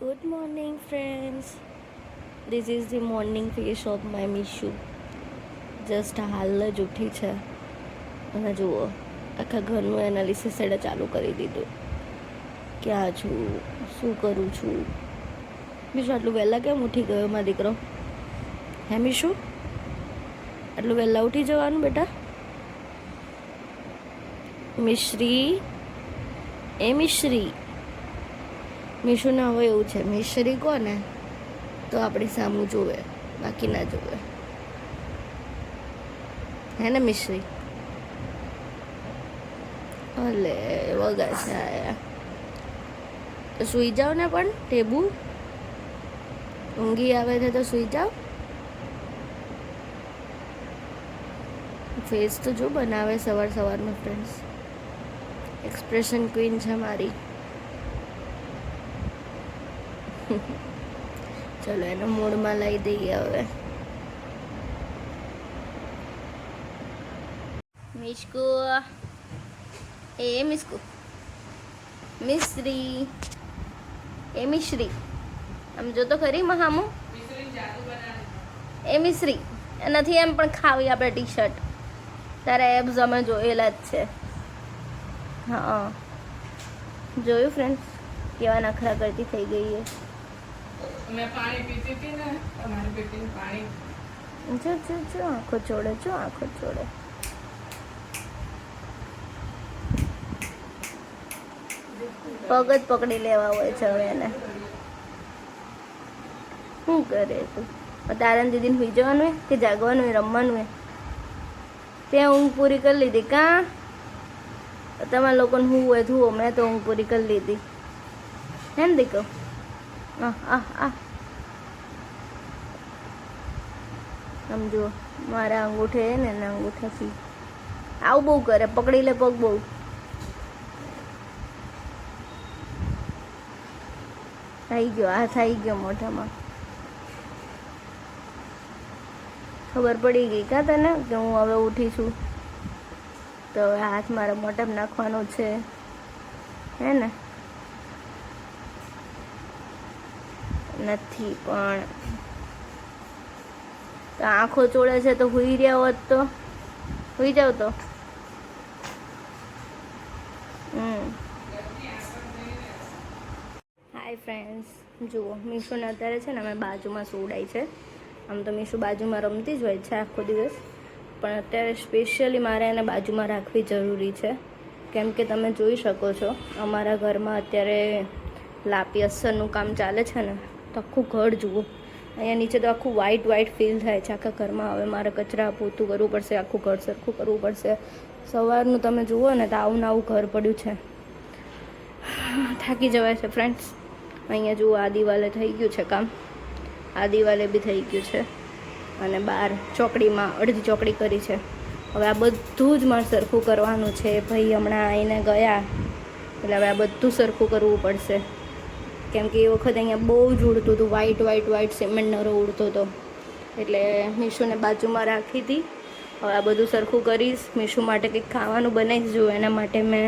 Good morning, friends. This is the morning face of my Mishu. Just હાલ જ ઉઠી છે અને જુઓ આખા ઘરનું એનાલિસિસ એને ચાલુ કરી દીધું. ક્યાં છું, શું કરું છું. બીજું આટલું વહેલા કેમ ઉઠી ગયો મારો દીકરો? હે મીશુ, આટલું વહેલા ઉઠી જવાનું બેટા? મિશ્રી, એ મિશ્રી. મીશુને હવે એવું છે, મિશ્રી કોને તો આપણી સામું જોવે, બાકી ના જોવે. હે ને મિશ્રી? અલે વગા છે આયા. તો સૂઈ જાઓ ને, પણ ટેબુ ઊંઘી આવે છે તો સૂઈ જાઓ. ફેસ તો જો બનાવે સવાર સવારમાં ફ્રેન્ડ્સ. એક્સપ્રેશન ક્વીન છે મારી. ચલો એને મૂડમાં લઈ દઈએ હવે. મિશ્કુ, એ મિશ્કુ, મિશ્રી, એ મિશ્રી, આમ જો તો ખરી મહામું. એ મિશ્રી નથી એમ પણ ખાવી આપણે ટી શર્ટ. તારા એબ્સ અમે જોયેલા જ છે. હા જોયું ફ્રેન્ડ્સ, કેવા નખરા કરતી થઈ ગઈ છે. मैं पानी पीती थी ना, हमारे बेटे ने पानी જો જો જો આંખો ચોડે, જો આંખો ચોડે. પગ જ પકડી લેવા હોય છે હવે એને. શું કરે તું? તારા દીદીને સુઈ જવાનું હોય કે જાગવાનું હોય, રમવાનું હોય? ત્યાં ઊંઘ પૂરી કરી લીધી કાં? તમારા લોકોને શું હોય ધુઓ, મેં તો ઊંઘ પૂરી કરી લીધી. હે ને દીકરો? સમજો મારા અંગૂઠે ને એના અંગૂઠાથી આવું બહુ કરે, પકડી લે પગ બહુ. થઈ ગયો, આ થઈ ગયો મોઢામાં. ખબર પડી ગઈ કાં તને કે હું હવે ઉઠી છું? તો હવે હાથ મારા મોઢામાં નાખવાનો છે, હે ને? નથી પણ તો આંખો ચોળે છે તો હુઈ રહ્યા હોત તો હુઈ જાવ તો. હાય ફ્રેન્ડ્સ, જુઓ મીશુને અત્યારે છે ને અમે બાજુમાં સુવડાવી છે. આમ તો મીશુ બાજુમાં રમતી જ હોય છે આખો દિવસ, પણ અત્યારે સ્પેશિયલી મારે એને બાજુમાં રાખવી જરૂરી છે. કેમ કે તમે જોઈ શકો છો અમારા ઘરમાં અત્યારે લાપી અસરનું કામ ચાલે છે ને, તો આખું ઘર જુઓ. અહીંયા નીચે તો આખું વ્હાઈટ વ્હાઈટ ફીલ થાય છે આખા ઘરમાં. હવે મારે કચરા પોતું કરવું પડશે, આખું ઘર સરખું કરવું પડશે. સવારનું તમે જુઓ ને તો આવું ને આવું ઘર પડ્યું છે. થાકી જવાય છે ફ્રેન્ડ્સ. અહીંયા જુઓ આ દિવાલે થઈ ગયું છે કામ, આ દિવાલે બી થઈ ગયું છે, અને બહાર ચોકડીમાં અડધી ચોકડી કરી છે. હવે આ બધું જ મારે સરખું કરવાનું છે. ભાઈ હમણાં આવીને ગયા એટલે હવે આ બધું સરખું કરવું પડશે. કેમ કે એ વખતે અહીંયા બહુ જ ઉડતું હતું, વ્હાઈટ વ્હાઈટ વ્હાઈટ સિમેન્ટ નરો ઉડતો હતો. એટલે મીશુને બાજુમાં રાખી હતી. હવે આ બધું સરખું કરીશ. મીશુ માટે કંઈક ખાવાનું બનાવીશ. જો એના માટે મેં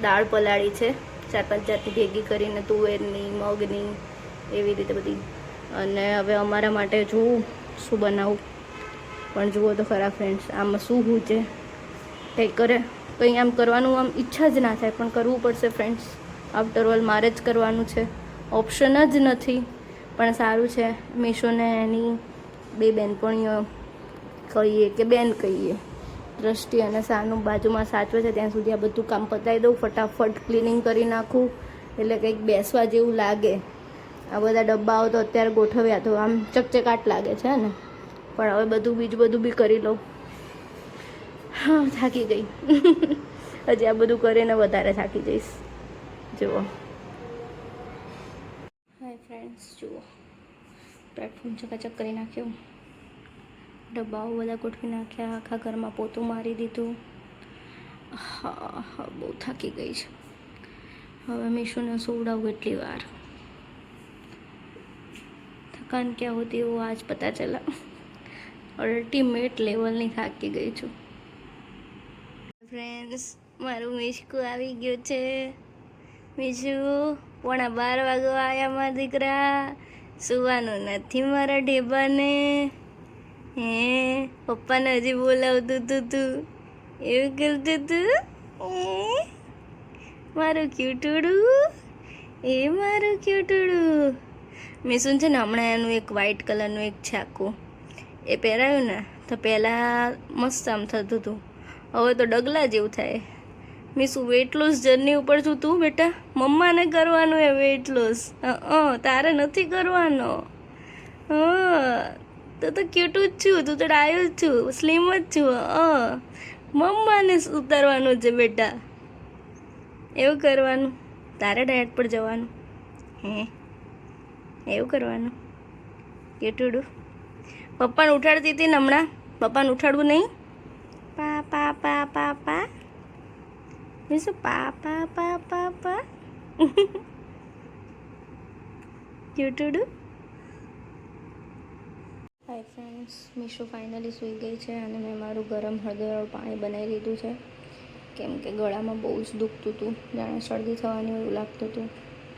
દાળ પલાળી છે 4-5 જાતની ભેગી કરીને, તુવેરની, મગની, એવી રીતે બધી. અને હવે અમારા માટે જોઉં શું બનાવું. પણ જુઓ તો ખરા ફ્રેન્ડ્સ, આમાં શું હું છે કંઈ કરે કંઈ આમ કરવાનું આમ ઈચ્છા જ ના થાય, પણ કરવું પડશે ફ્રેન્ડ્સ. આફ્ટર ઓલ મારે જ કરવાનું છે, ઓપ્શન જ નથી. પણ સારું છે મીશોને એની બે બહેનપણીઓ કહીએ કે બેન કહીએ, દ્રષ્ટિ અને સાનું બાજુમાં સાચવે છે ત્યાં સુધી આ બધું કામ પતાવી દઉં, ફટાફટ ક્લિનિંગ કરી નાખું એટલે કંઈક બેસવા જેવું લાગે. આ બધા ડબ્બાઓ તો અત્યારે ગોઠવ્યા તો આમ ચકચકાટ લાગે છે ને, પણ હવે બીજું બધું બી કરી લઉં. હા થાકી ગઈ. હજી આ બધું કરીને વધારે થાકી જઈશ. જુઓ હાય ફ્રેન્ડ્સ, જુઓ પ્લેટફોર્મ ચકાચક કરી નાખ્યું, ડબ્બાઓ બધા ગોઠવી નાખ્યા, આખા ઘરમાં પોતું મારી દીધું. હા હા બહુ થાકી ગઈ છે. હવે મીશુને સુવડાવું એટલી વાર. थकान क्या होती है वो आज पता चला. અલ્ટિમેટ લેવલની થાકી ગઈ છું ફ્રેન્ડ્સ. મારું મિશ્કુ આવી ગયું છે. બીજું 11:15 વાગવા આવ્યા મારા દીકરા, સુવાનું નથી મારા ઢેબાને. હે પપ્પાને હજી બોલાવતું તું એવું કરતું તું. મારું ક્યુટુડું, એ મારું ક્યુટુડું. મિસુન છે ને હમણાં એનું એક વ્હાઈટ કલરનું એક છે આખું, એ પહેરાયું ને તો પહેલાં મસ્ત આમ થતું હતું, હવે તો ડગલા જેવું થાય. મિસુ વેટ લોસ જર્ની ઉપર છું તું બેટા, મમ્માને કરવાનું એ વેટ લોસ. તારે નથી કરવાનો. તું તો ક્યુટ જ છું, તું તો ડાયો જ છું, સ્લીમ જ છું. મમ્માને ઉતારવાનું છે બેટા, એવું કરવાનું. તારે ડાયટ પર જવાનું હે, એવું કરવાનું. ક્યુટુડું પપ્પાને ઉઠાડતી હતી ને હમણાં, પપ્પાને ઉઠાડવું નહીં. પા પા પા પા પા મિસુ પા પા પા પા પા. ક્યુટુડું. હાય ફ્રેન્ડ્સ, મીશો ફાઇનલી સૂઈ ગઈ છે અને મેં મારું ગરમ હળદરવાળું પાણી બનાવી લીધું છે, કેમ કે ગળામાં બહુ જ દુખતું હતું, જાણે શરદી થવાની એવું લાગતું હતું.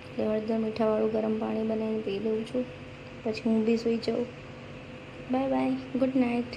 એટલે હળદર મીઠાવાળું ગરમ પાણી બનાવીને પી લઉં છું, પછી હું બી સૂઈ જાઉં. Bye bye, good night.